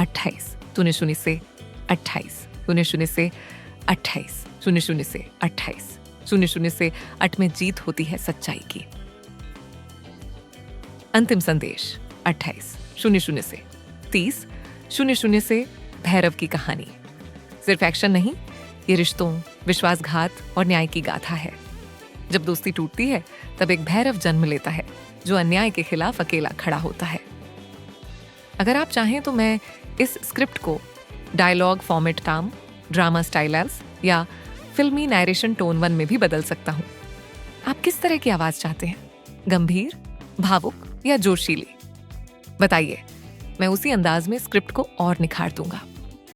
28 शून्य शून्य से 28 शून्य शून्य से 28 शून्य शून्य से 28 शून्य शून्य से 8 में जीत होती है सच्चाई की। अंतिम संदेश 28 शून्य शून्य से 30 शून्य शून्य से भैरव की कहानी। सिर्फ एक्शन नहीं, ये रिश्तों, विश्वासघात और न्याय की गाथा है। जब दोस्ती टूटती है तब एक भैरव जन्म लेता है जो अन्याय के खिलाफ अकेला खड़ा होता है। अगर आप चाहें तो मैं इस स्क्रिप्ट को डायलॉग फॉर्मेट काम, ड्रामा स्टाइल एल्स या फिल्मी नैरेशन टोन 1 में भी बदल सकता हूँ। आप किस तरह की आवाज चाहते हैं? गंभीर, भावुक या जोशीली? बताइए, मैं उसी अंदाज में स्क्रिप्ट को और निखार दूंगा।